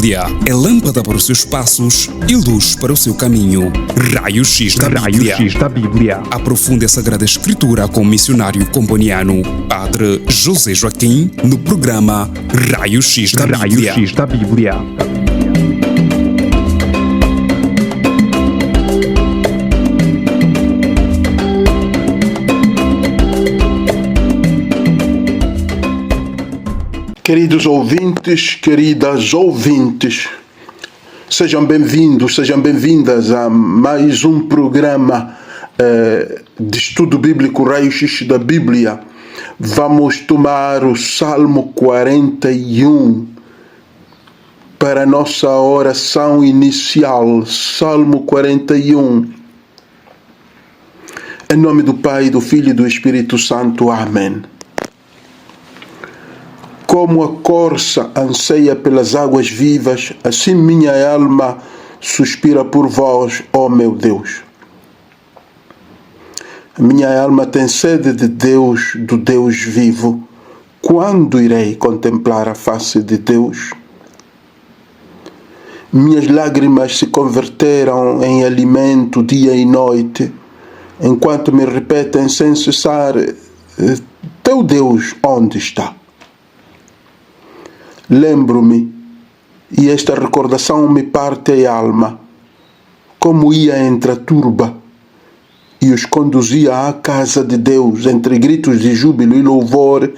Bíblia é lâmpada para os seus passos e luz para o seu caminho. Raio-X da Bíblia. Aprofunde a Sagrada Escritura com o missionário comboniano, Padre José Joaquim, no programa Raio-X da Bíblia. Queridos ouvintes, queridas ouvintes, sejam bem-vindos, sejam bem-vindas a mais um programa de estudo bíblico Raio-X da Bíblia. Vamos tomar o Salmo 41 para a nossa oração inicial. Salmo 41. Em nome do Pai, do Filho e do Espírito Santo. Amém. Como a corça anseia pelas águas vivas, assim minha alma suspira por vós, ó meu Deus. A minha alma tem sede de Deus, do Deus vivo. Quando irei contemplar a face de Deus? Minhas lágrimas se converteram em alimento dia e noite, enquanto me repetem sem cessar: teu Deus onde está? Lembro-me, e esta recordação me parte a alma, como ia entre a turba e os conduzia à casa de Deus, entre gritos de júbilo e louvor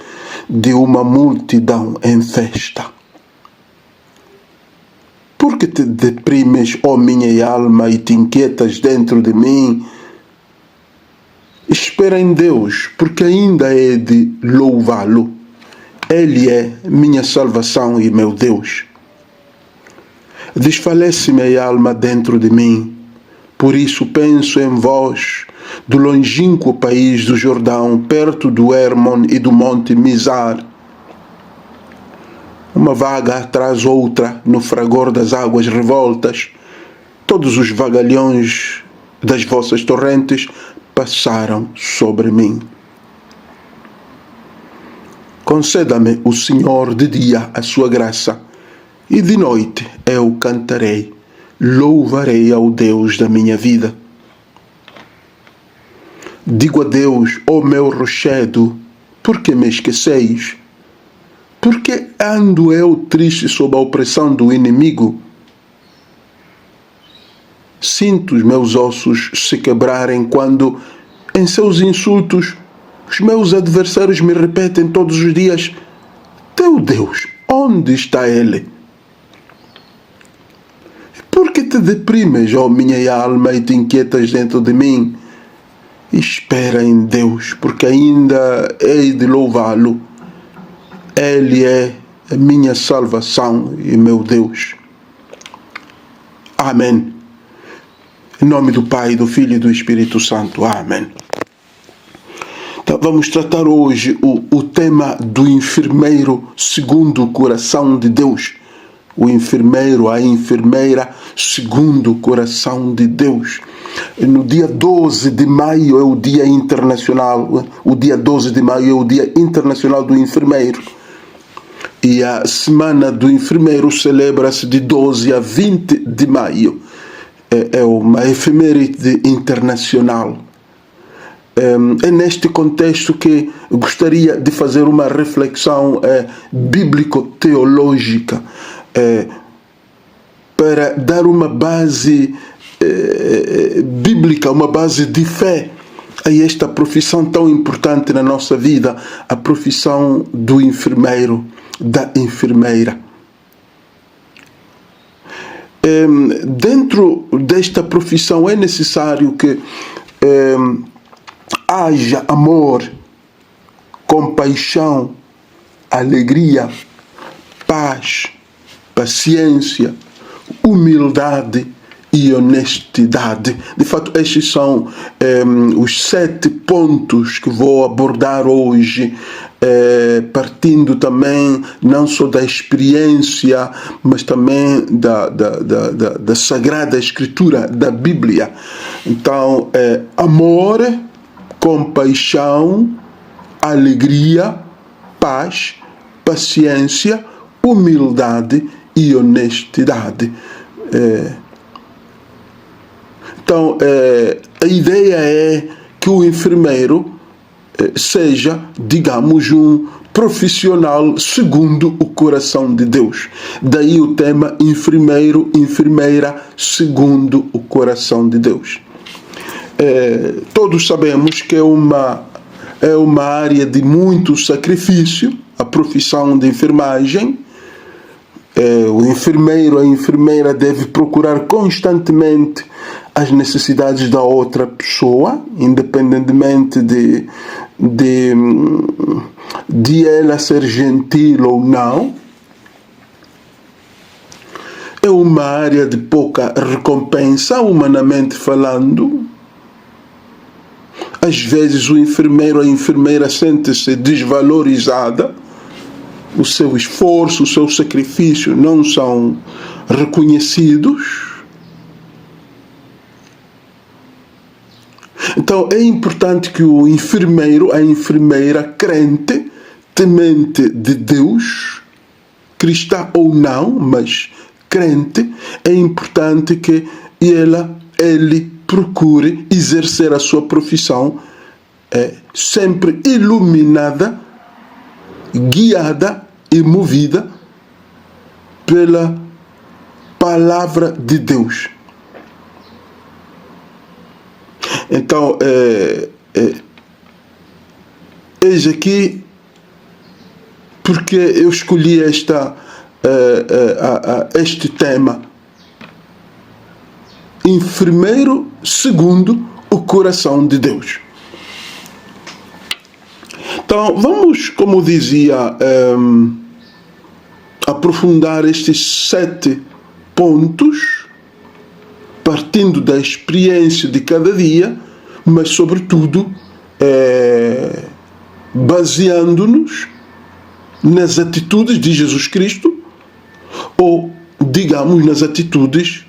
de uma multidão em festa. Por que te deprimes, ó minha alma, e te inquietas dentro de mim? Espera em Deus, porque ainda é de louvá-lo. Ele é minha salvação e meu Deus. Desfalece-me a alma dentro de mim, por isso penso em vós, do longínquo país do Jordão, perto do Hermon e do monte Mizar. Uma vaga atrás outra, no fragor das águas revoltas, todos os vagalhões das vossas torrentes passaram sobre mim. Conceda-me o Senhor de dia a sua graça, e de noite eu cantarei, louvarei ao Deus da minha vida. Digo a Deus, ó meu rochedo, por que me esqueceis? Por que ando eu triste sob a opressão do inimigo? Sinto os meus ossos se quebrarem quando, em seus insultos, os meus adversários me repetem todos os dias: teu Deus, onde está Ele? Por que te deprimes, ó minha alma, e te inquietas dentro de mim? Espera em Deus, porque ainda hei de louvá-lo. Ele é a minha salvação e meu Deus. Amém. Em nome do Pai, do Filho e do Espírito Santo. Amém. Então, vamos tratar hoje o tema do enfermeiro segundo o coração de Deus. O enfermeiro, a enfermeira segundo o coração de Deus. No dia 12 de maio é o Dia Internacional. O dia 12 de maio é o Dia Internacional do Enfermeiro. E a Semana do Enfermeiro celebra-se de 12 a 20 de maio. É uma efeméride internacional. É neste contexto que gostaria de fazer uma reflexão bíblico-teológica para dar uma base bíblica, uma base de fé a esta profissão tão importante na nossa vida, a profissão do enfermeiro, da enfermeira. Dentro desta profissão é necessário que haja amor, compaixão, alegria, paz, paciência, humildade e honestidade. De fato, estes são os 7 pontos que vou abordar hoje, partindo também não só da experiência, mas também da Sagrada Escritura, da Bíblia. Então, amor, compaixão, alegria, paz, paciência, humildade e honestidade. Então, a ideia é que o enfermeiro seja, digamos, um profissional segundo o coração de Deus. Daí o tema enfermeiro, enfermeira segundo o coração de Deus. Todos sabemos que é uma área de muito sacrifício, a profissão de enfermagem. O enfermeiro, a enfermeira deve procurar constantemente as necessidades da outra pessoa, independentemente de ela ser gentil ou não. É uma área de pouca recompensa, humanamente falando. Às vezes o enfermeiro, a enfermeira sente-se desvalorizada. O seu esforço, o seu sacrifício não são reconhecidos. Então é importante que o enfermeiro, a enfermeira crente, temente de Deus, cristã ou não, mas crente, é importante que ele procure exercer a sua profissão sempre iluminada, guiada e movida pela palavra de Deus. Então, eis aqui porque eu escolhi este tema. Enfermeiro segundo o coração de Deus. Então, vamos, como dizia, aprofundar estes 7 pontos, partindo da experiência de cada dia, mas, sobretudo, baseando-nos nas atitudes de Jesus Cristo, ou, digamos, nas atitudes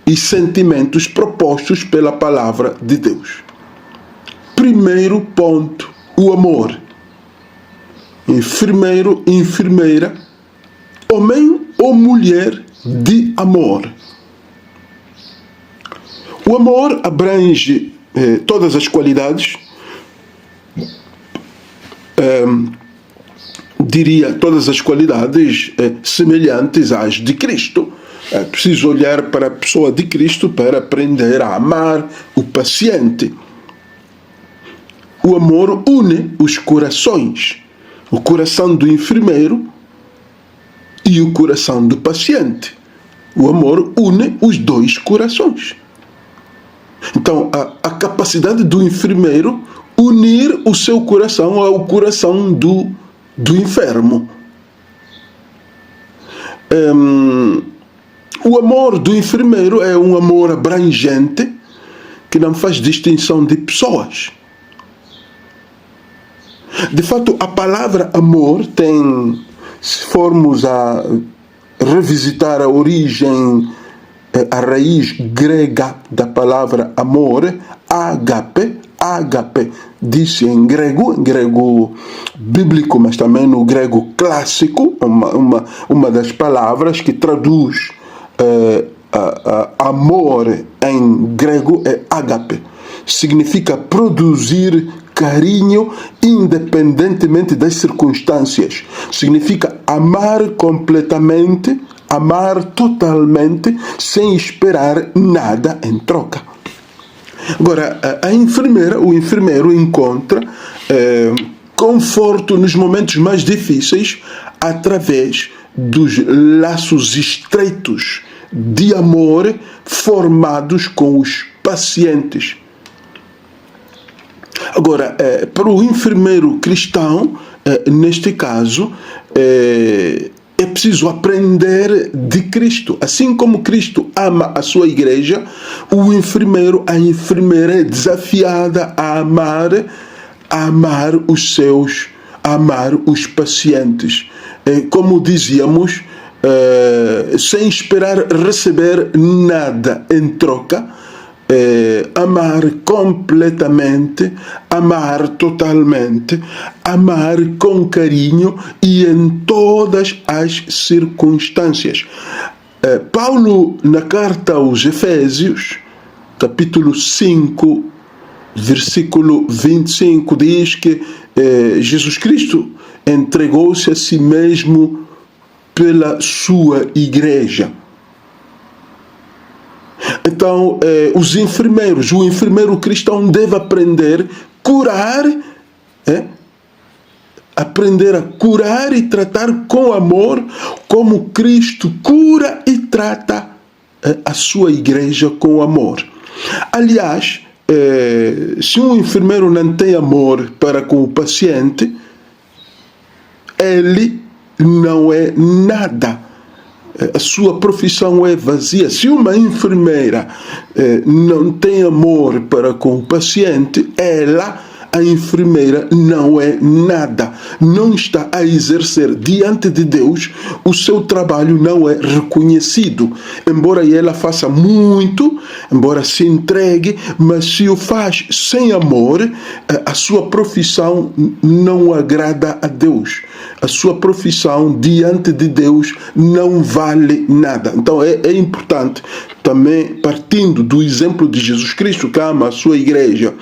e sentimentos propostos pela palavra de Deus. Primeiro ponto, o amor. Enfermeiro, enfermeira, homem ou mulher de amor. O amor abrange todas as qualidades, diria todas as qualidades semelhantes às de Cristo. É preciso olhar para a pessoa de Cristo para aprender a amar o paciente. O amor une os corações, o coração do enfermeiro e o coração do paciente. O amor une os dois corações. Então, a capacidade do enfermeiro unir o seu coração ao coração do enfermo. O amor do enfermeiro é um amor abrangente que não faz distinção de pessoas. De fato, a palavra amor tem, se formos a revisitar a origem, a raiz grega da palavra amor, ágape, disse em grego bíblico, mas também no grego clássico, uma das palavras que traduz amor em grego é ágape. Significa produzir carinho independentemente das circunstâncias. Significa amar completamente, amar totalmente, sem esperar nada em troca. Agora, a enfermeira, o enfermeiro encontra conforto nos momentos mais difíceis através dos laços estreitos de amor formados com os pacientes. Agora, para o enfermeiro cristão, neste caso, é preciso aprender de Cristo. Assim como Cristo ama a sua igreja, o enfermeiro, a enfermeira é desafiada a amar os pacientes. Como dizíamos, sem esperar receber nada em troca, amar completamente, amar totalmente, amar com carinho e em todas as circunstâncias. Paulo, na carta aos Efésios, capítulo 5, versículo 25, diz que Jesus Cristo entregou-se a si mesmo pela sua igreja. Então, os enfermeiros, o enfermeiro cristão deve aprender aprender a curar e tratar com amor, como Cristo cura e trata a sua igreja com amor. Aliás, se um enfermeiro não tem amor para com o paciente, ele não é nada. A sua profissão é vazia. Se uma enfermeira não tem amor para com o paciente, a enfermeira não é nada. Não está a exercer diante de Deus, o seu trabalho não é reconhecido. Embora ela faça muito, embora se entregue, mas se o faz sem amor, a sua profissão não agrada a Deus. A sua profissão diante de Deus não vale nada. Então é importante também, partindo do exemplo de Jesus Cristo, que ama a sua igreja,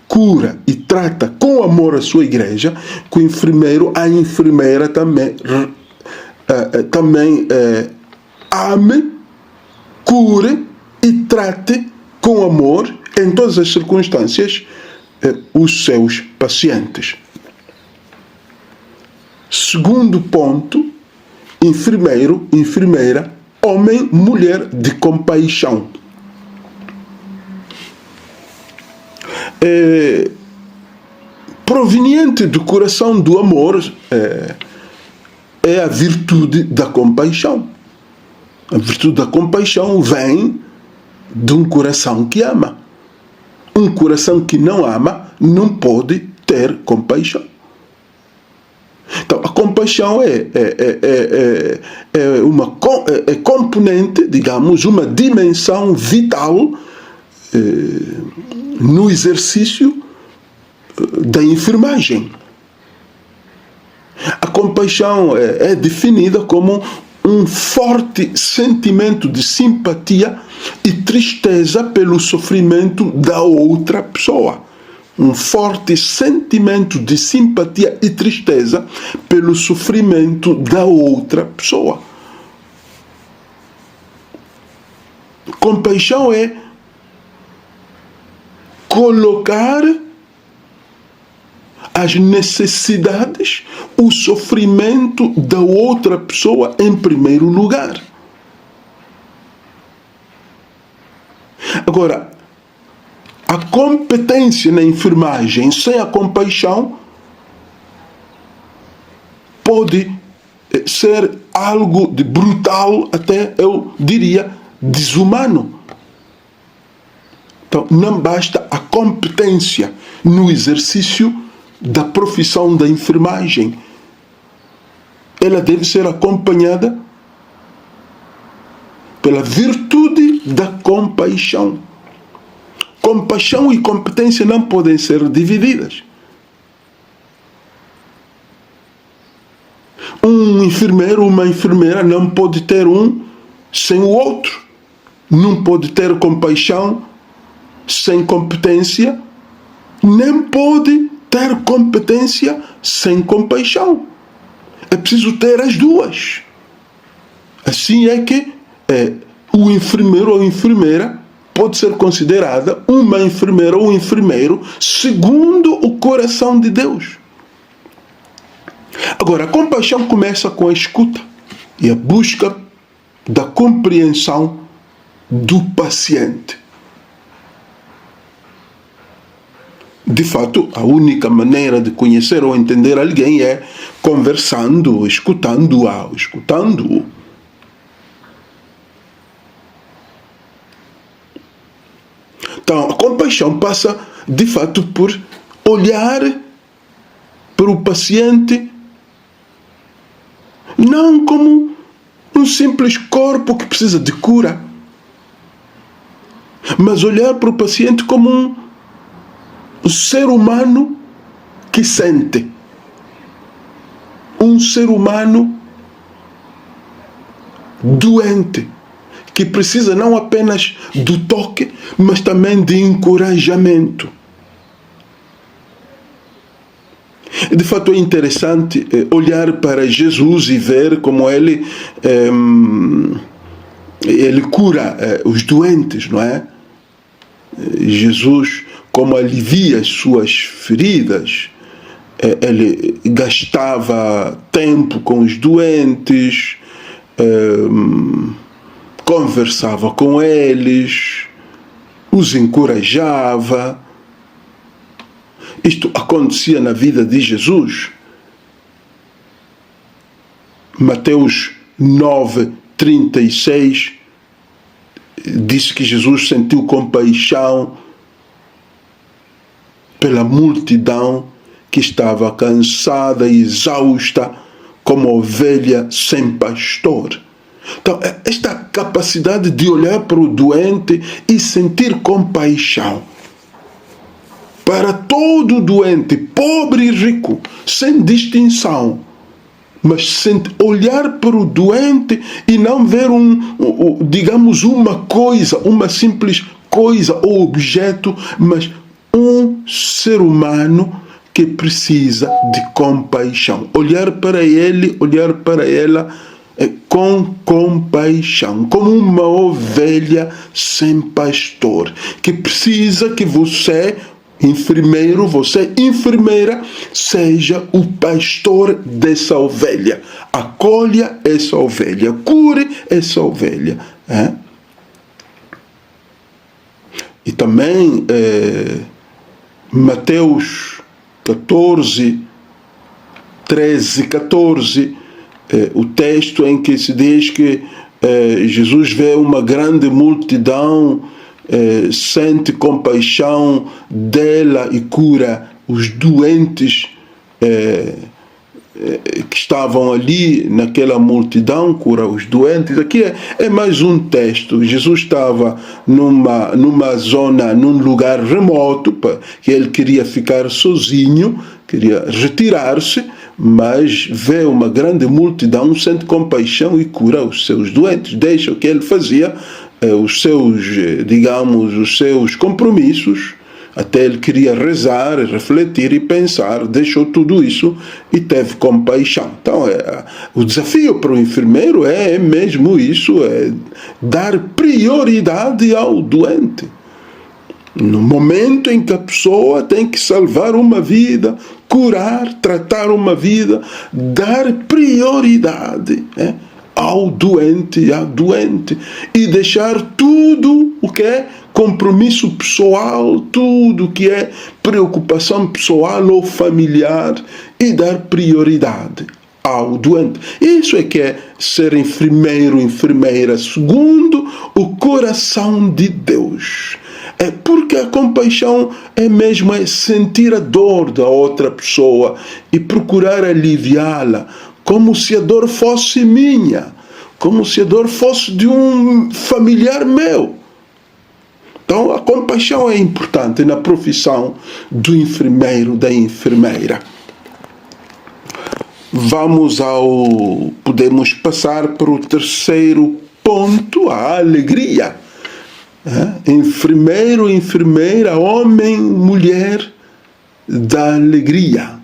cura e trata com amor a sua igreja, que o enfermeiro, a enfermeira também ame, cure e trate com amor em todas as circunstâncias os seus pacientes. Segundo ponto, enfermeiro, enfermeira, homem, mulher de compaixão. Proveniente do coração do amor é a virtude da compaixão. A virtude da compaixão vem de um coração que ama. Um coração que não ama não pode ter compaixão. Então, a compaixão é uma componente, digamos, uma dimensão vital no exercício da enfermagem. A compaixão é definida como um forte sentimento de simpatia e tristeza pelo sofrimento da outra pessoa. Um forte sentimento de simpatia e tristeza pelo sofrimento da outra pessoa. Compaixão é colocar as necessidades, o sofrimento da outra pessoa em primeiro lugar. Agora, a competência na enfermagem sem a compaixão pode ser algo de brutal, até eu diria desumano. Então, não basta a competência no exercício da profissão da enfermagem. Ela deve ser acompanhada pela virtude da compaixão. Compaixão e competência não podem ser divididas. Um enfermeiro, uma enfermeira não pode ter um sem o outro. Não pode ter compaixão sem competência, nem pode ter competência sem compaixão. É preciso ter as duas. Assim é que o enfermeiro ou enfermeira pode ser considerada uma enfermeira ou um enfermeiro segundo o coração de Deus. Agora, a compaixão começa com a escuta e a busca da compreensão do paciente. De fato, a única maneira de conhecer ou entender alguém é conversando, escutando-o. Então, a compaixão passa, de fato, por olhar para o paciente não como um simples corpo que precisa de cura, mas olhar para o paciente como um ser humano que sente. Um ser humano doente, que precisa não apenas do toque, mas também de encorajamento. De fato é interessante olhar para Jesus e ver como ele cura os doentes, não é? Jesus, como alivia as suas feridas, ele gastava tempo com os doentes, conversava com eles, os encorajava. Isto acontecia na vida de Jesus. Mateus 9:36 diz que Jesus sentiu compaixão pela multidão que estava cansada e exausta, como ovelha sem pastor. Então, esta capacidade de olhar para o doente e sentir compaixão para todo doente, pobre e rico, sem distinção, mas olhar para o doente e não ver digamos, uma coisa, uma simples coisa ou objeto, mas um ser humano que precisa de compaixão. Olhar para ele, olhar para ela com compaixão, como uma ovelha sem pastor, que precisa que você, enfermeiro, você, enfermeira, seja o pastor dessa ovelha. Acolha essa ovelha, cure essa ovelha. E também Mateus 13:14, o texto em que se diz que Jesus vê uma grande multidão, sente compaixão dela e cura os doentes que estavam ali naquela multidão, cura os doentes. Aqui é mais um texto. Jesus estava numa zona, num lugar remoto, que ele queria ficar sozinho, queria retirar-se, mas vê uma grande multidão, sente compaixão e cura os seus doentes. Deixa o que ele fazia, os seus compromissos. Até ele queria rezar, refletir e pensar, deixou tudo isso e teve compaixão. Então, o desafio para o enfermeiro é mesmo isso, é dar prioridade ao doente. No momento em que a pessoa tem que salvar uma vida, curar, tratar uma vida, dar prioridade ao doente e à doente, e deixar tudo o que é compromisso pessoal, tudo que é preocupação pessoal ou familiar, e dar prioridade ao doente. Isso é que é ser enfermeiro, enfermeira, segundo o coração de Deus. É porque a compaixão é mesmo sentir a dor da outra pessoa e procurar aliviá-la, como se a dor fosse minha, como se a dor fosse de um familiar meu. Então, a compaixão é importante na profissão do enfermeiro, da enfermeira. Podemos passar para o terceiro ponto, a alegria. Enfermeiro, enfermeira, homem, mulher da alegria.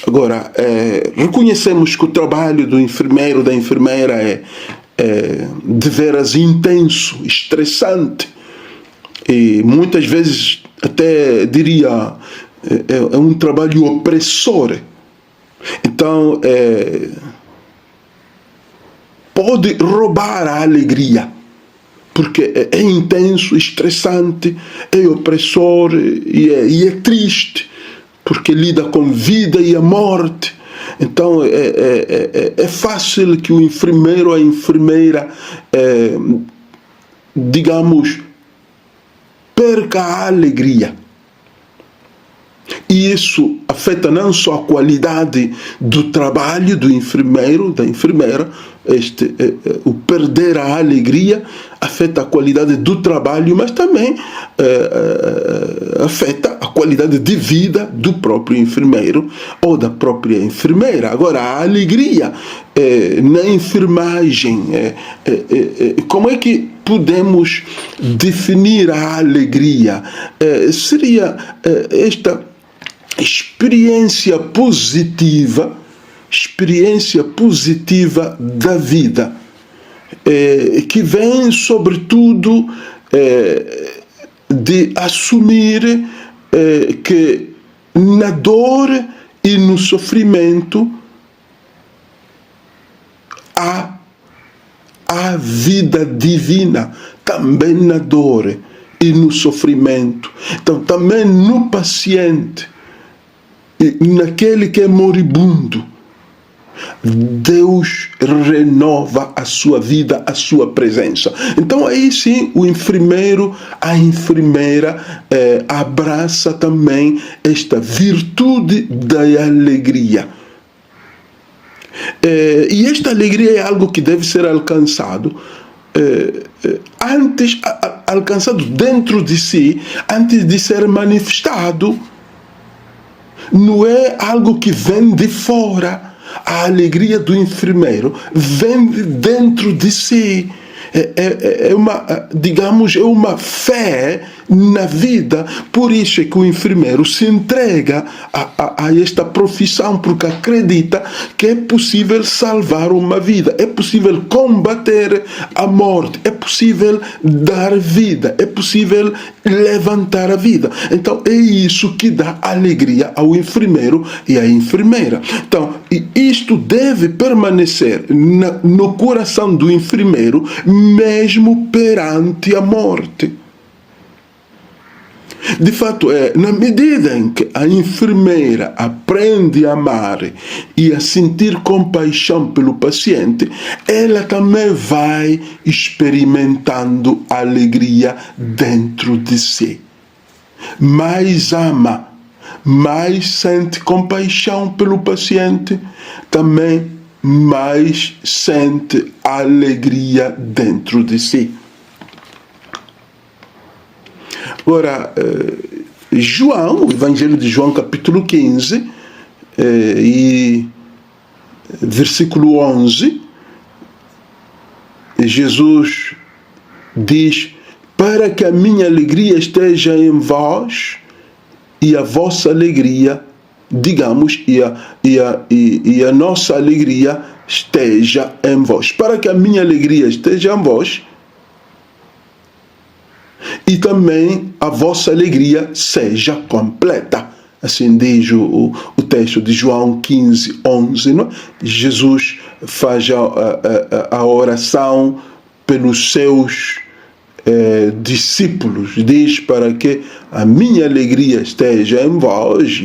Agora, reconhecemos que o trabalho do enfermeiro, da enfermeira é de veras intenso, estressante, e muitas vezes até diria é um trabalho opressor. Então pode roubar a alegria, porque é intenso, estressante, é opressor e é triste, porque lida com vida e a morte. Então é fácil que o enfermeiro ou a enfermeira, digamos, perca a alegria. E isso afeta não só a qualidade do trabalho do enfermeiro, da enfermeira, o perder a alegria afeta a qualidade do trabalho, mas também afeta a qualidade de vida do próprio enfermeiro ou da própria enfermeira. Agora, a alegria na enfermagem, como é que podemos definir a alegria? Seria esta experiência positiva da vida, que vem sobretudo de assumir que na dor e no sofrimento há a vida divina, também na dor e no sofrimento. Então, também no paciente, naquele que é moribundo, Deus renova a sua vida, a sua presença. Então aí sim o enfermeiro, a enfermeira abraça também esta virtude da alegria. E esta alegria é algo que deve ser alcançado alcançado dentro de si, antes de ser manifestado. Não é algo que vem de fora. A alegria do enfermeiro vem de dentro de si. É uma fé na vida. Por isso é que o enfermeiro se entrega a esta profissão, porque acredita que é possível salvar uma vida, é possível combater a morte, é possível dar vida, é possível levantar a vida. Então é isso que dá alegria ao enfermeiro e à enfermeira. Então, isto deve permanecer no coração do enfermeiro, mesmo perante a morte. De fato, na medida em que a enfermeira aprende a amar e a sentir compaixão pelo paciente, ela também vai experimentando alegria dentro de si. Mais ama, mais sente compaixão pelo paciente, também mais sente alegria dentro de si. Agora, João, o Evangelho de João, capítulo 15, e versículo 11, Jesus diz: para que a minha alegria esteja em vós e a vossa alegria, digamos, e a nossa alegria esteja em vós. Para que a minha alegria esteja em vós e também a vossa alegria seja completa. Assim diz o texto de João 15, 11. Não? Jesus faz a oração pelos seus discípulos. Diz: para que a minha alegria esteja em vós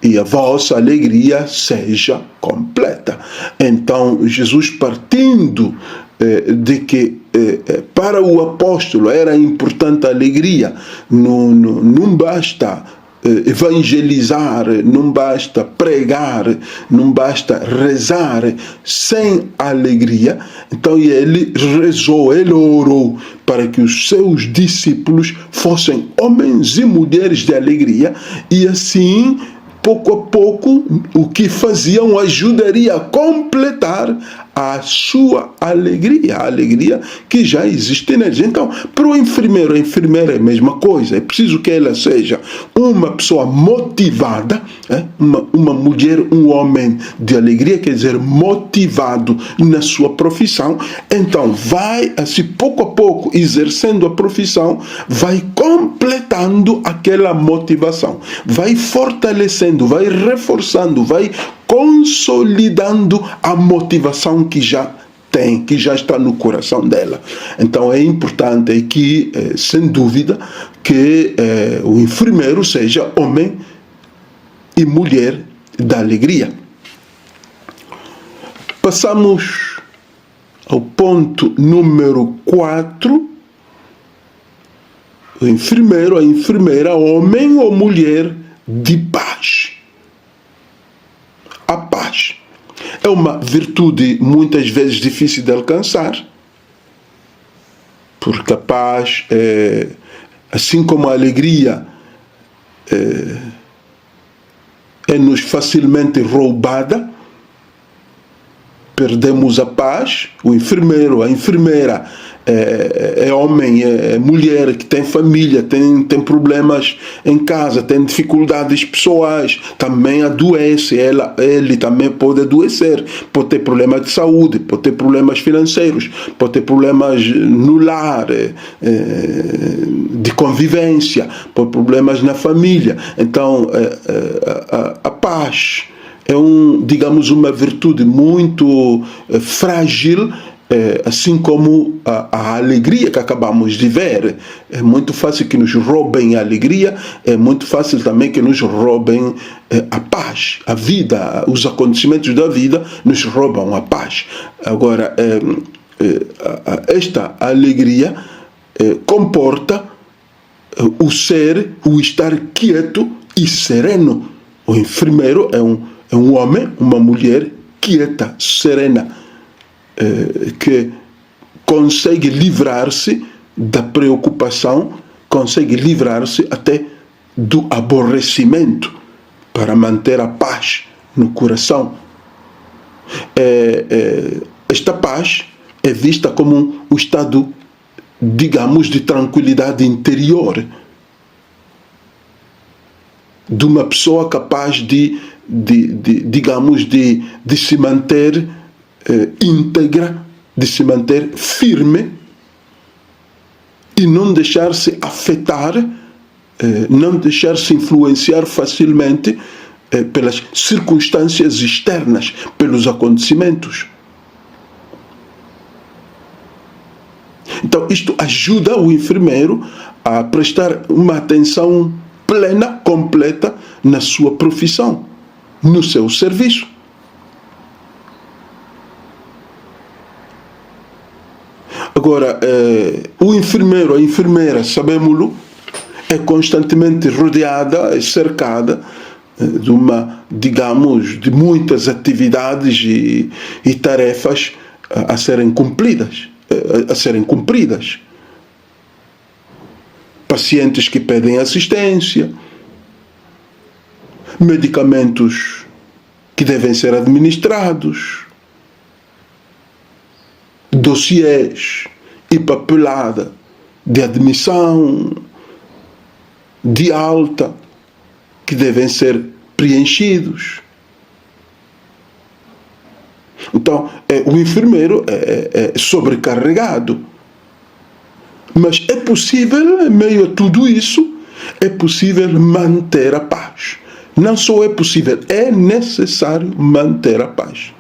e a vossa alegria seja completa. Então, Jesus, partindo de que para o apóstolo era importante a alegria, não basta evangelizar, não basta pregar, não basta rezar sem alegria. Então ele rezou, ele orou para que os seus discípulos fossem homens e mulheres de alegria, e assim, pouco a pouco, o que faziam ajudaria a completar a sua alegria, a alegria que já existe neles. Então, para o enfermeiro, a enfermeira é a mesma coisa. É preciso que ela seja uma pessoa motivada, uma mulher, um homem de alegria, quer dizer, motivado na sua profissão. Então, vai, assim, pouco a pouco, exercendo a profissão, vai completando aquela motivação, vai fortalecendo, vai reforçando, vai consolidando a motivação que já tem, que já está no coração dela. Então é importante aqui, sem dúvida, que o enfermeiro seja homem e mulher da alegria. Passamos ao ponto número 4. O enfermeiro, a enfermeira, homem ou mulher de paz. A paz é uma virtude muitas vezes difícil de alcançar, porque a paz, assim como a alegria, é-nos facilmente roubada, perdemos a paz. O enfermeiro, a enfermeira, é homem, é mulher que tem família, tem problemas em casa, tem dificuldades pessoais, também adoece, ele também pode adoecer, pode ter problemas de saúde, pode ter problemas financeiros, pode ter problemas no lar, de convivência, pode ter problemas na família. Então, a paz é digamos, uma virtude muito frágil, assim como a alegria que acabamos de ver. É muito fácil que nos roubem a alegria, é muito fácil também que nos roubem a paz, a vida, os acontecimentos da vida nos roubam a paz. Agora, esta alegria comporta o estar quieto e sereno. O enfermeiro é um homem, uma mulher quieta, serena, que consegue livrar-se da preocupação, consegue livrar-se até do aborrecimento para manter a paz no coração. Esta paz é vista como um estado, digamos, de tranquilidade interior de uma pessoa capaz digamos, de se manter íntegra, de se manter firme e não deixar-se afetar, não deixar-se influenciar facilmente pelas circunstâncias externas, pelos acontecimentos. Então, isto ajuda o enfermeiro a prestar uma atenção plena, completa na sua profissão, no seu serviço. Agora, o enfermeiro, a enfermeira, sabemos-lo, é constantemente rodeada, é cercada de muitas atividades e tarefas a serem cumpridas. Pacientes que pedem assistência, medicamentos que devem ser administrados, dossiês e papelada de admissão, de alta, que devem ser preenchidos. Então, o enfermeiro é sobrecarregado. Mas é possível, em meio a tudo isso, é possível manter a paz. Não só é possível, é necessário manter a paz.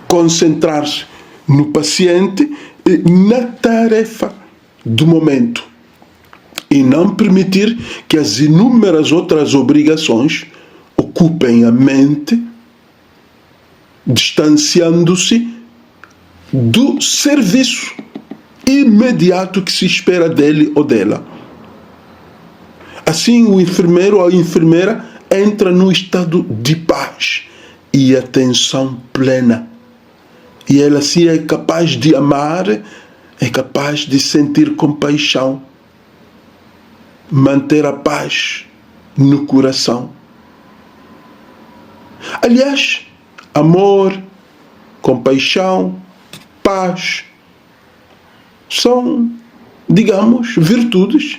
Concentrar-se no paciente e na tarefa do momento. E não permitir que as inúmeras outras obrigações ocupem a mente, distanciando-se do serviço imediato que se espera dele ou dela. Assim, o enfermeiro ou a enfermeira entra num estado de paz e atenção plena. E ela assim é capaz de amar, é capaz de sentir compaixão, manter a paz no coração. Aliás, amor, compaixão, paz são, digamos, virtudes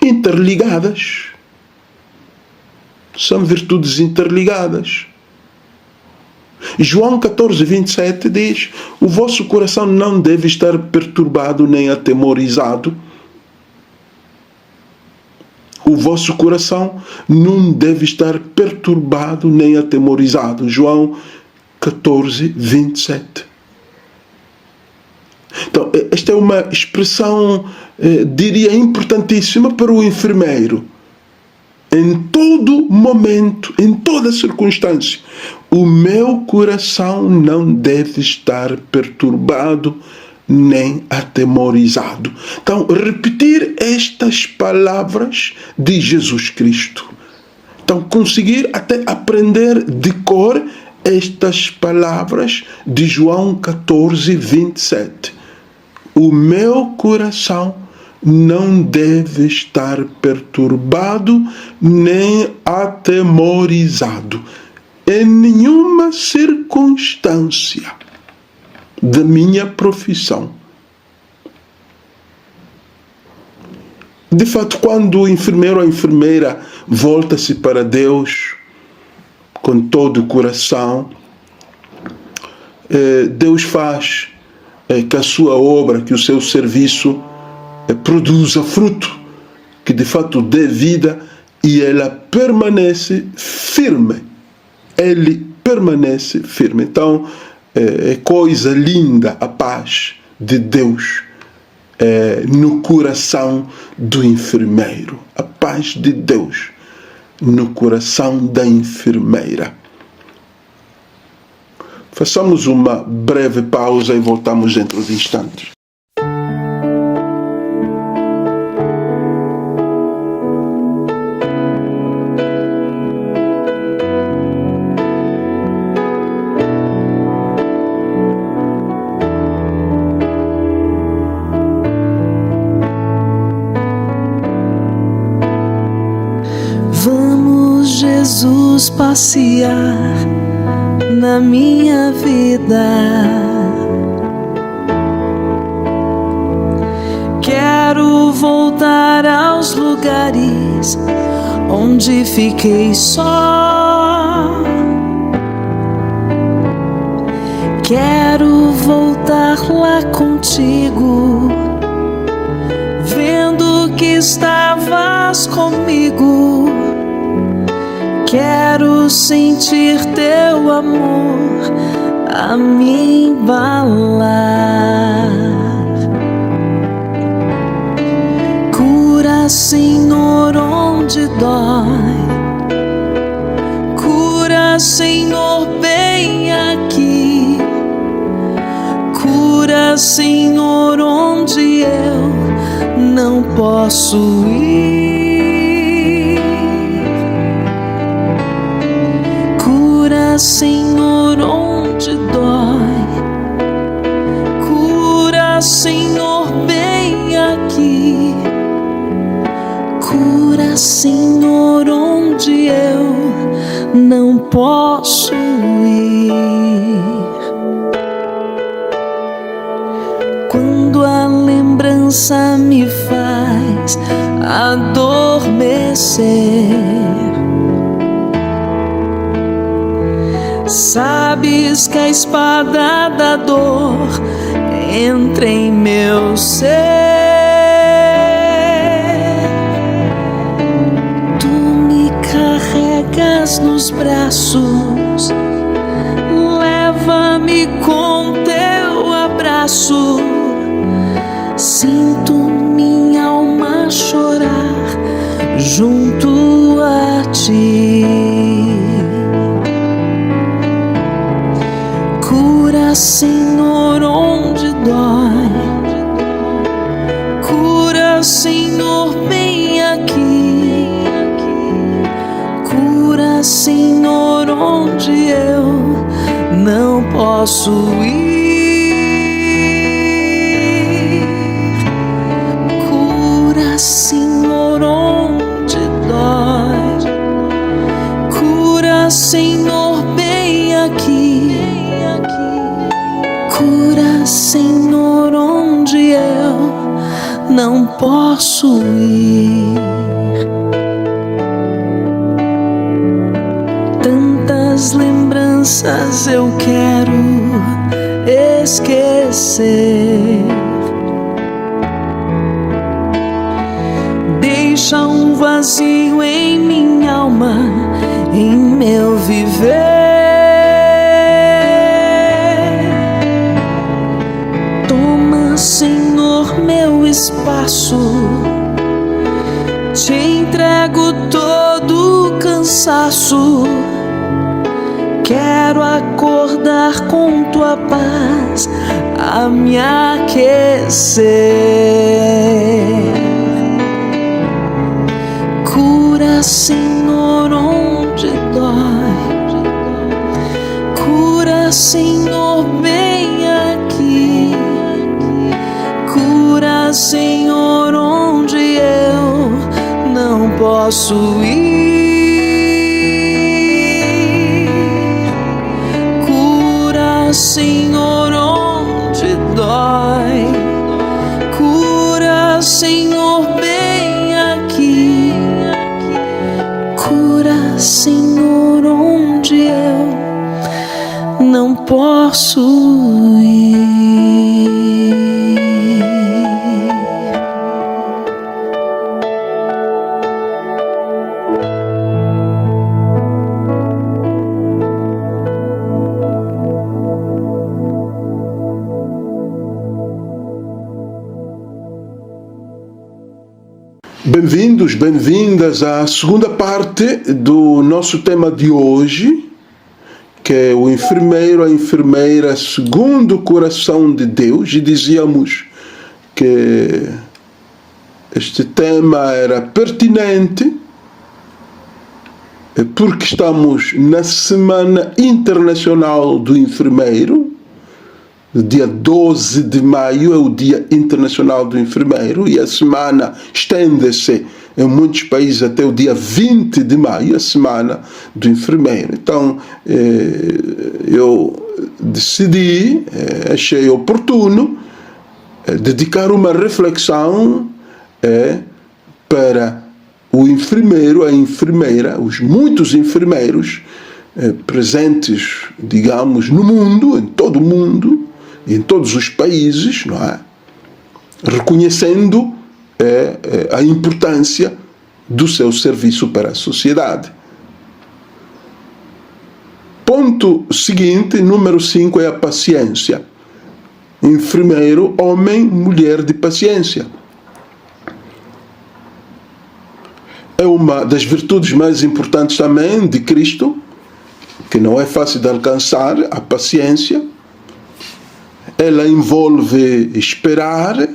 interligadas. São virtudes interligadas. João 14, 27 diz: o vosso coração não deve estar perturbado nem atemorizado. O vosso coração não deve estar perturbado nem atemorizado. João 14, 27. Então, esta é uma expressão, diria, importantíssima para o enfermeiro. Em todo momento, em toda circunstância, o meu coração não deve estar perturbado nem atemorizado. Então, repetir estas palavras de Jesus Cristo. Então, conseguir até aprender de cor estas palavras de João 14, 27. o meu coração não deve estar perturbado nem atemorizado em nenhuma circunstância da minha profissão. De fato, quando o enfermeiro ou a enfermeira volta-se para Deus com todo o coração, Deus faz que a sua obra, que o seu serviço produza fruto, que de fato dê vida, e ela permanece firme. Ele permanece firme. Então, é coisa linda a paz de Deus no coração do enfermeiro. A paz de Deus no coração da enfermeira. Façamos uma breve pausa e voltamos dentro de instantes. Vamos, Jesus, passear na minha vida. Quero voltar aos lugares onde fiquei só. Quero voltar lá contigo, vendo que estavas comigo. Quero sentir teu amor a me embalar. Cura, Senhor, onde dói. Cura, Senhor, bem aqui. Cura, Senhor, onde eu não posso ir. Senhor, onde dói. Cura, Senhor, bem aqui. Cura, Senhor, onde eu não posso ir. Quando a lembrança me faz adormecer, sabes que a espada da dor entra em meu ser. Tu me carregas nos braços, leva-me com teu abraço. Sinto minha alma chorar junto a ti. Senhor, onde dói. Cura, Senhor, bem aqui. Cura, Senhor, onde eu não posso ir. Cura, Senhor, onde dói. Cura, Senhor, bem aqui. Cura, Senhor, onde eu não posso ir. Tantas lembranças eu quero esquecer. Deixa um vazio em minha alma, em meu viver. Senhor, meu espaço, te entrego todo o cansaço. Quero acordar com tua paz a me aquecer. Cura, Senhor, onde dói. Cura, Senhor, bem aqui. posso ir. Cura, Senhor, onde dói. Cura, Senhor, bem aqui. Cura, Senhor, onde eu não posso ir. Bem-vindos, bem-vindas à segunda parte do nosso tema de hoje, que é o enfermeiro, a enfermeira segundo o coração de Deus. E dizíamos que este tema era pertinente porque estamos na Semana Internacional do Enfermeiro. Dia 12 de maio é o Dia Internacional do Enfermeiro e a semana estende-se em muitos países até o dia 20 de maio, a Semana do Enfermeiro. Então, eu decidi, achei oportuno, dedicar uma reflexão para o enfermeiro, a enfermeira, os muitos enfermeiros presentes, digamos, no mundo, em todo o mundo, em todos os países, não é? Reconhecendo a importância do seu serviço para a sociedade. Ponto seguinte, número 5, é a paciência. Enfermeiro, homem, mulher de paciência. É uma das virtudes mais importantes também de Cristo, que não é fácil de alcançar, a paciência. Ela envolve esperar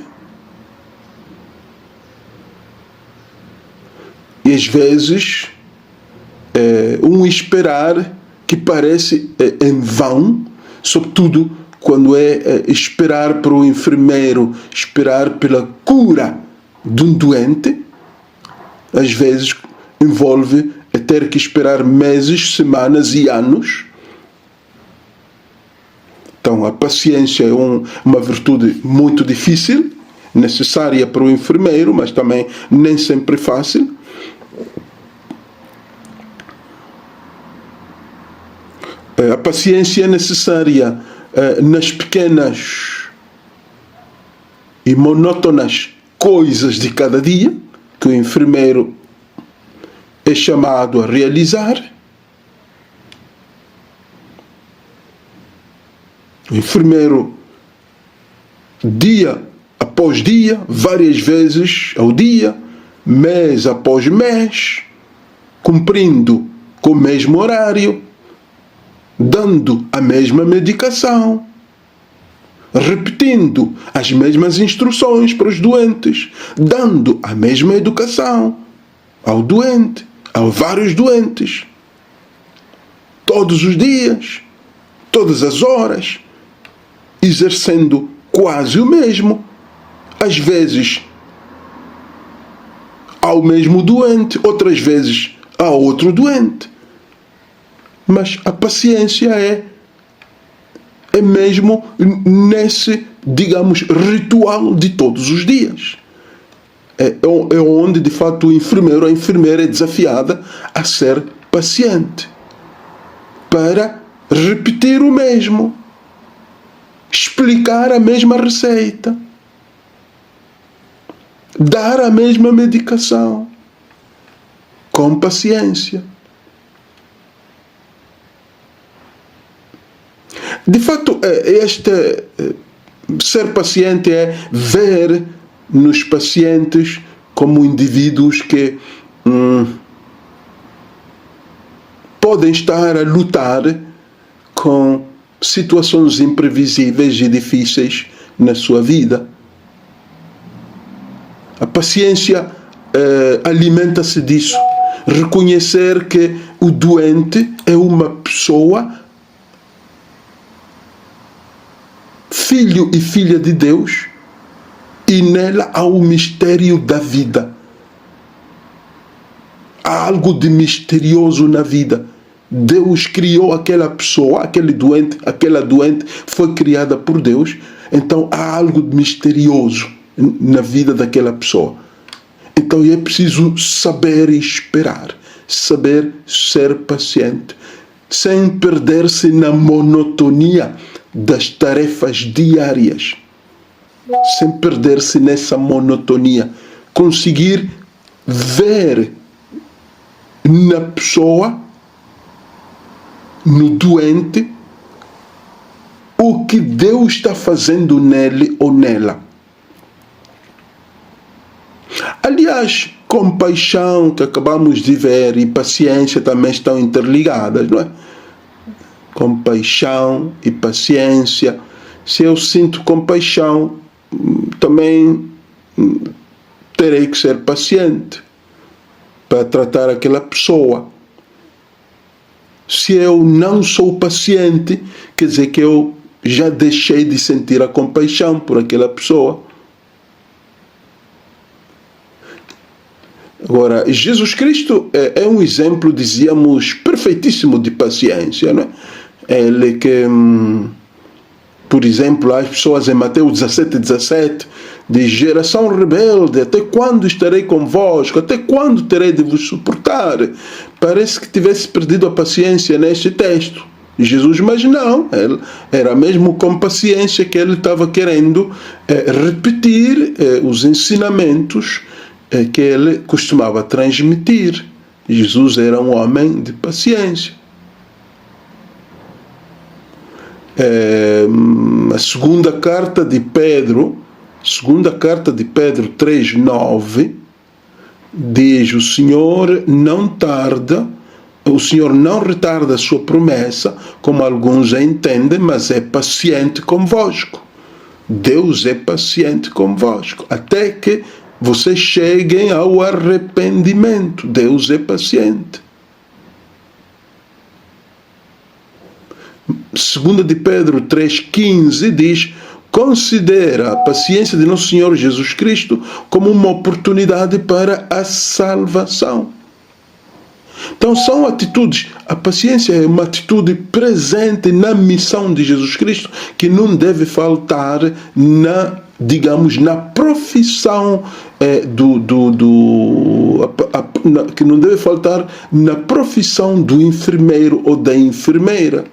e às vezes um esperar que parece em vão, sobretudo quando é esperar para o enfermeiro, esperar pela cura de um doente. Às vezes envolve ter que esperar meses, semanas e anos. Então, a paciência é uma virtude muito difícil, necessária para o enfermeiro, mas também nem sempre fácil. A paciência é necessária nas pequenas e monótonas coisas de cada dia que o enfermeiro é chamado a realizar. O enfermeiro, dia após dia, várias vezes ao dia, mês após mês, cumprindo com o mesmo horário, dando a mesma medicação, repetindo as mesmas instruções para os doentes, dando a mesma educação ao doente, a vários doentes, todos os dias, todas as horas, exercendo quase o mesmo, às vezes ao mesmo doente, outras vezes a outro doente. Mas a paciência é mesmo nesse, digamos, ritual de todos os dias. É onde, de fato, o enfermeiro, a enfermeira é desafiada a ser paciente, para repetir o mesmo, explicar a mesma receita, dar a mesma medicação, com paciência. De fato, ser paciente é ver nos pacientes como indivíduos que podem estar a lutar com situações imprevisíveis e difíceis na sua vida. A paciência alimenta-se disso. Reconhecer que o doente é uma pessoa, filho e filha de Deus, e nela há o mistério da vida. há algo de misterioso na vida. Deus criou aquela pessoa, aquela doente foi criada por Deus. Então há algo de misterioso na vida daquela pessoa. Então é preciso saber esperar, saber ser paciente, sem perder-se na monotonia das tarefas diárias, sem perder-se nessa monotonia, conseguir ver na pessoa, no doente, o que Deus está fazendo nele ou nela. Aliás, compaixão, que acabamos de ver, e paciência também estão interligadas, não é? Compaixão e paciência. Se eu sinto compaixão, também terei que ser paciente para tratar aquela pessoa. Se eu não sou paciente, quer dizer que eu já deixei de sentir a compaixão por aquela pessoa. Agora, Jesus Cristo é um exemplo, dizíamos, perfeitíssimo de paciência, não é? Ele que, por exemplo, as pessoas em Mateus 17:17, diz: geração rebelde, até quando estarei convosco? Até quando terei de vos suportar? Parece que tivesse perdido a paciência neste texto. Jesus, mas não, ele era mesmo com paciência que ele estava querendo repetir os ensinamentos que ele costumava transmitir. Jesus era um homem de paciência. A segunda carta de Pedro 3:9 diz: o Senhor não retarda a sua promessa, como alguns a entendem, mas é paciente convosco. Deus é paciente convosco, até que vocês cheguem ao arrependimento. Deus é paciente. 2 de Pedro 3:15 diz: considera a paciência de nosso Senhor Jesus Cristo como uma oportunidade para a salvação. Então são atitudes, a paciência é uma atitude presente na missão de Jesus Cristo, que não deve faltar na profissão que não deve faltar na profissão do enfermeiro ou da enfermeira.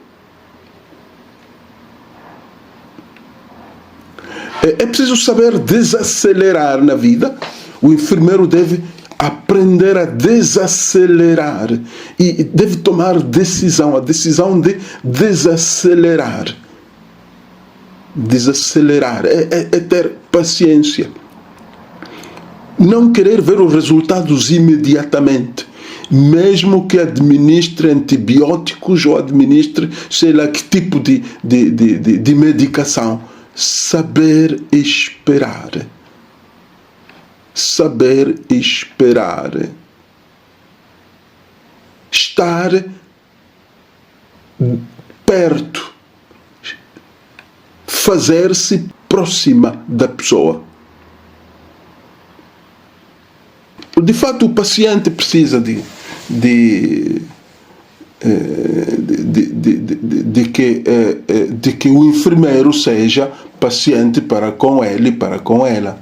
É preciso saber desacelerar na vida. O enfermeiro deve aprender a desacelerar e deve tomar a decisão de desacelerar. Desacelerar é ter paciência. Não querer ver os resultados imediatamente, mesmo que administre antibióticos ou administre sei lá que tipo de medicação. Saber esperar. Saber esperar. Estar perto. Fazer-se próxima da pessoa. De fato, o paciente precisa de que o enfermeiro seja paciente para com ele e para com ela.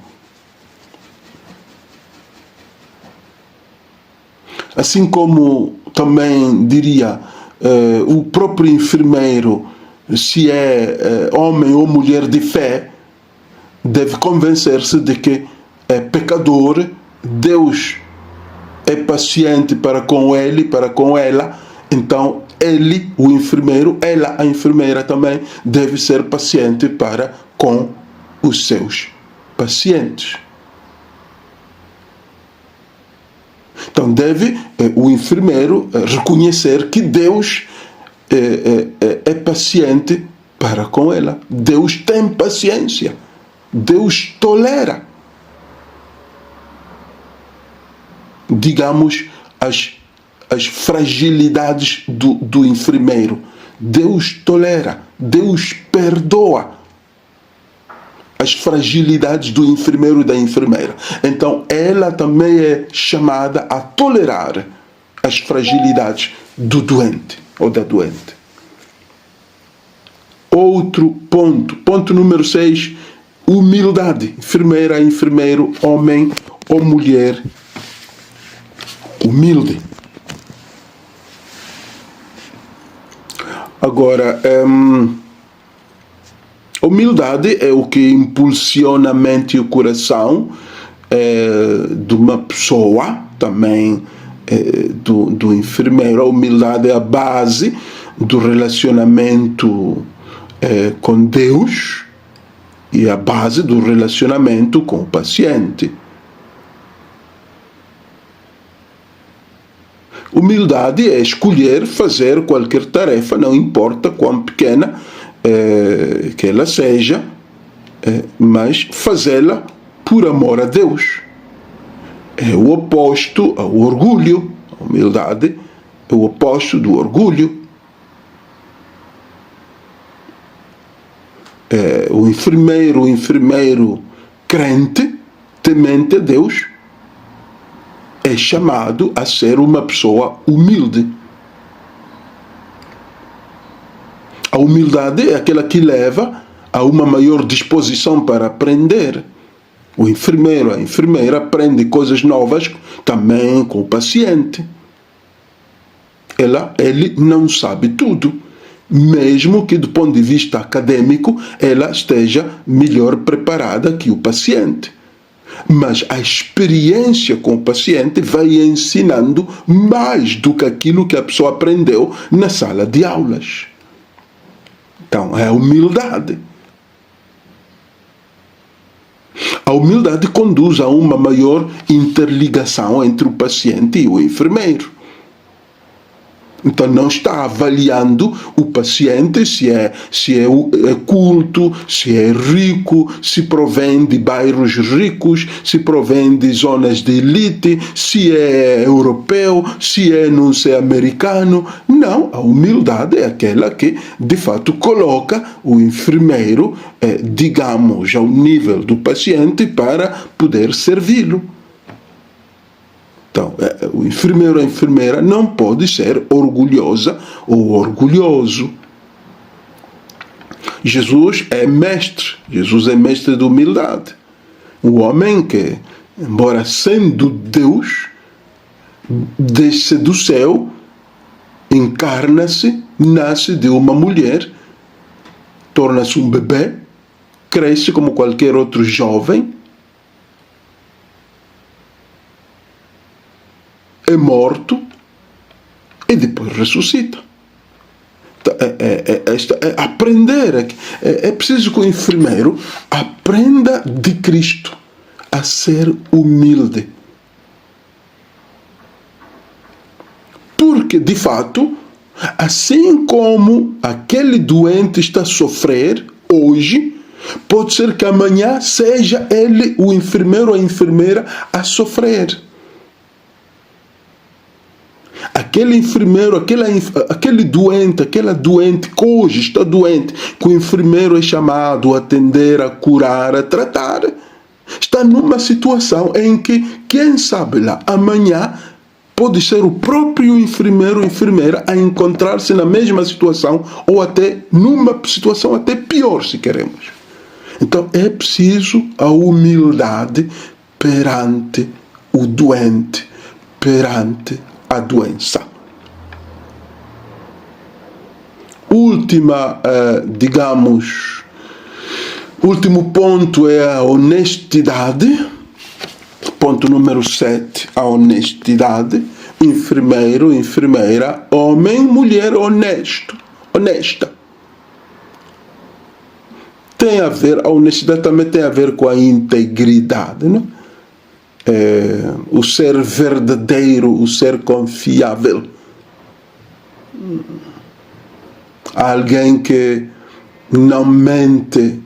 Assim como também diria o próprio enfermeiro, se é homem ou mulher de fé, deve convencer-se de que é pecador, Deus é paciente para com ele e para com ela. Então ele, o enfermeiro, ela, a enfermeira também, deve ser paciente para com os seus pacientes. Então deve o enfermeiro reconhecer que Deus é paciente para com ela. Deus tem paciência. Deus tolera, digamos, as fragilidades do enfermeiro. Deus tolera, Deus perdoa as fragilidades do enfermeiro e da enfermeira. Então ela também é chamada a tolerar as fragilidades do doente ou da doente. Outro ponto número 6, humildade. Enfermeira, enfermeiro, homem ou mulher humilde. Agora, humildade é o que impulsiona a mente e o coração de uma pessoa, também do enfermeiro. A humildade é a base do relacionamento com Deus e a base do relacionamento com o paciente. Humildade é escolher fazer qualquer tarefa, não importa quão pequena que ela seja, mas fazê-la por amor a Deus. É o oposto ao orgulho. A humildade é o oposto do orgulho. O enfermeiro crente, temente a Deus, é chamado a ser uma pessoa humilde. A humildade é aquela que leva a uma maior disposição para aprender. O enfermeiro, a enfermeira aprende coisas novas também com o paciente. Ele não sabe tudo, mesmo que do ponto de vista acadêmico ela esteja melhor preparada que o paciente. Mas a experiência com o paciente vai ensinando mais do que aquilo que a pessoa aprendeu na sala de aulas. Então, é a humildade. A humildade conduz a uma maior interligação entre o paciente e o enfermeiro. Então não está avaliando o paciente se é culto, se é rico, se provém de bairros ricos, se provém de zonas de elite, se é europeu, se é não sei americano. Não, a humildade é aquela que de fato coloca o enfermeiro, digamos, ao nível do paciente para poder servi-lo. Então, o enfermeiro ou a enfermeira não pode ser orgulhosa ou orgulhoso. Jesus é mestre de humildade. O homem que, embora sendo Deus, desce do céu, encarna-se, nasce de uma mulher, torna-se um bebê, cresce como qualquer outro jovem, é morto e depois ressuscita. Aprender. É preciso que o enfermeiro aprenda de Cristo a ser humilde. Porque, de fato, assim como aquele doente está a sofrer hoje, pode ser que amanhã seja ele, o enfermeiro ou a enfermeira, a sofrer. Aquele enfermeiro, aquele doente, aquela doente que hoje está doente, que o enfermeiro é chamado a atender, a curar, a tratar, está numa situação em que, quem sabe lá, amanhã pode ser o próprio enfermeiro ou enfermeira a encontrar-se na mesma situação ou até numa situação até pior, se queremos. Então é preciso a humildade perante o doente, perante a doença. Último ponto é a honestidade. Ponto número 7, a honestidade. Enfermeiro, enfermeira, homem, mulher honesta. A honestidade também tem a ver com a integridade, não? O ser verdadeiro, o ser confiável. Alguém que não mente,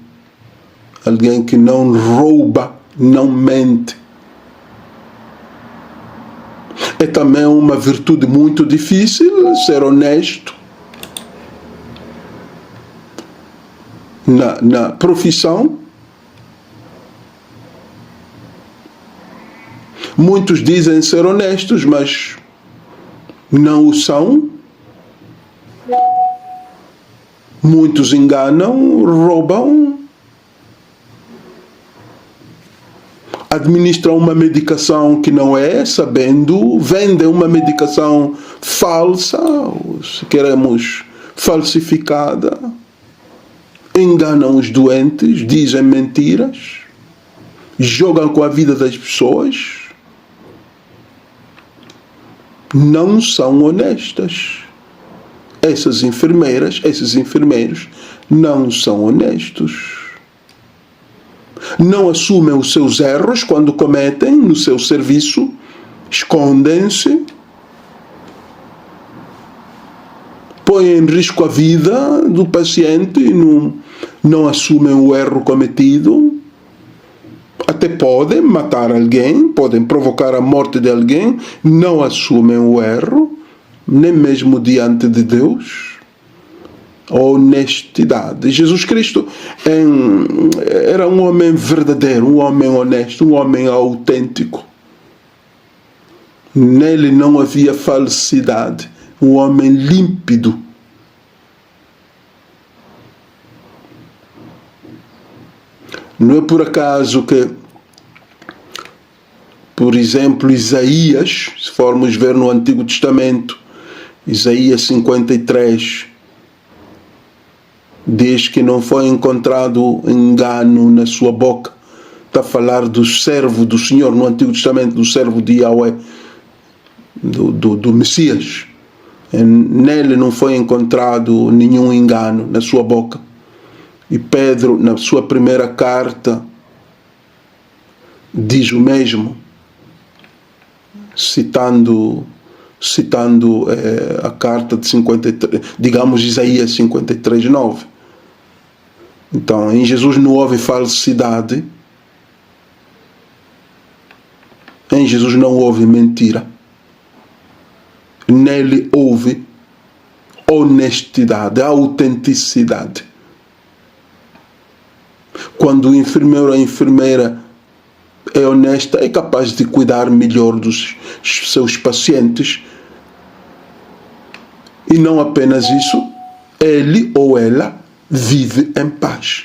alguém que não rouba, não mente. É também uma virtude muito difícil ser honesto. Na profissão, muitos dizem ser honestos, mas não o são. Muitos enganam, roubam, administram uma medicação que não é, sabendo, vendem uma medicação falsa, se queremos falsificada, enganam os doentes, dizem mentiras, jogam com a vida das pessoas, não são honestas. Essas enfermeiras, esses enfermeiros não são honestos. Não assumem os seus erros quando cometem no seu serviço, escondem-se, põem em risco a vida do paciente e não assumem o erro cometido. Até podem matar alguém, podem provocar a morte de alguém, não assumem o erro, nem mesmo diante de Deus. Honestidade. Jesus Cristo era um homem verdadeiro, um homem honesto, um homem autêntico. Nele não havia falsidade, um homem límpido. Não é por acaso que, por exemplo, Isaías, se formos ver no Antigo Testamento, Isaías 53, diz que não foi encontrado engano na sua boca. Está a falar do servo do Senhor no Antigo Testamento, do servo de Yahweh, do Messias. Nele não foi encontrado nenhum engano na sua boca. E Pedro, na sua primeira carta, diz o mesmo, citando a carta de 53, digamos Isaías 53, 9. Então, em Jesus não houve falsidade, em Jesus não houve mentira, nele houve honestidade, autenticidade. Quando o enfermeiro ou a enfermeira é honesta, é capaz de cuidar melhor dos seus pacientes. E não apenas isso, ele ou ela vive em paz,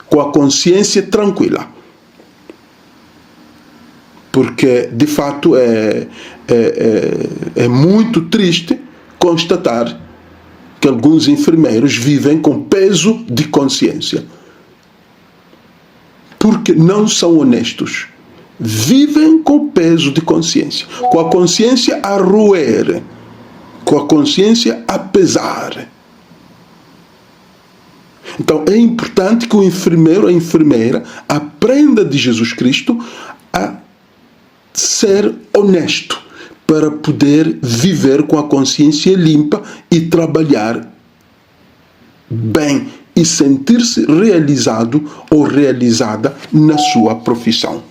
com a consciência tranquila. Porque, de fato, é muito triste constatar que alguns enfermeiros vivem com peso de consciência. Porque não são honestos. Vivem com peso de consciência, com a consciência a roer, com a consciência a pesar. Então é importante que o enfermeiro ou a enfermeira aprenda de Jesus Cristo a ser honesto, para poder viver com a consciência limpa e trabalhar bem e sentir-se realizado ou realizada na sua profissão.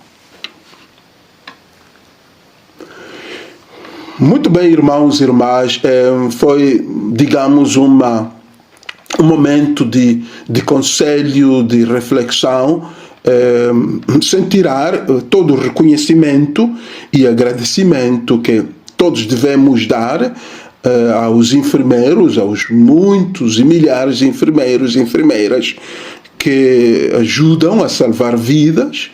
Muito bem, irmãos e irmãs, foi, digamos, um momento de conselho, de reflexão, sem tirar todo o reconhecimento e agradecimento que todos devemos dar aos enfermeiros, aos muitos e milhares de enfermeiros e enfermeiras que ajudam a salvar vidas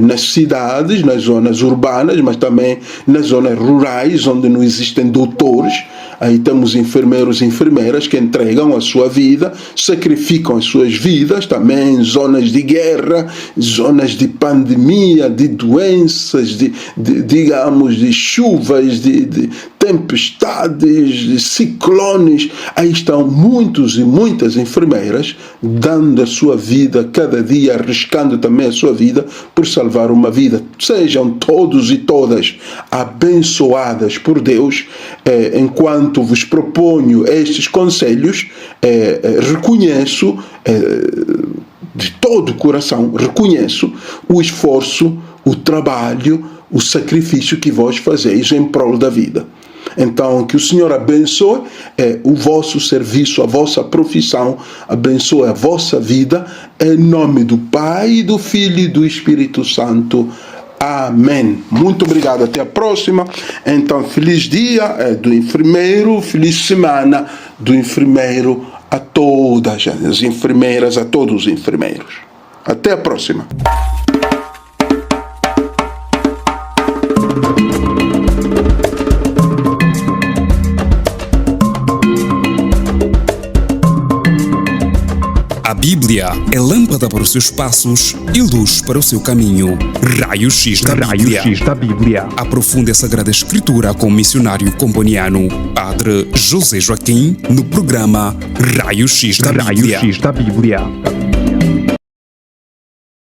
nas cidades, nas zonas urbanas, mas também nas zonas rurais, onde não existem doutores. Aí temos enfermeiros e enfermeiras que entregam a sua vida, sacrificam as suas vidas, também em zonas de guerra, zonas de pandemia, de doenças, digamos, de chuvas, de tempestades, de ciclones. Aí estão muitos e muitas enfermeiras dando a sua vida cada dia, arriscando também a sua vida por salvar uma vida. Sejam todos e todas abençoadas por Deus. Enquanto vos proponho estes conselhos, reconheço de todo o coração, reconheço o esforço, o trabalho, o sacrifício que vós fazeis em prol da vida. Então, que o Senhor abençoe o vosso serviço, a vossa profissão, abençoe a vossa vida, em nome do Pai, do Filho e do Espírito Santo. Amém. Muito obrigado. Até a próxima. Então, feliz dia do enfermeiro, feliz semana do enfermeiro a todas as enfermeiras, a todos os enfermeiros. Até a próxima. A Bíblia é lâmpada para os seus passos e luz para o seu caminho. Raio-X da Bíblia. Aprofunde a Sagrada Escritura com o missionário comboniano, Padre José Joaquim, no programa Raio-X da Bíblia.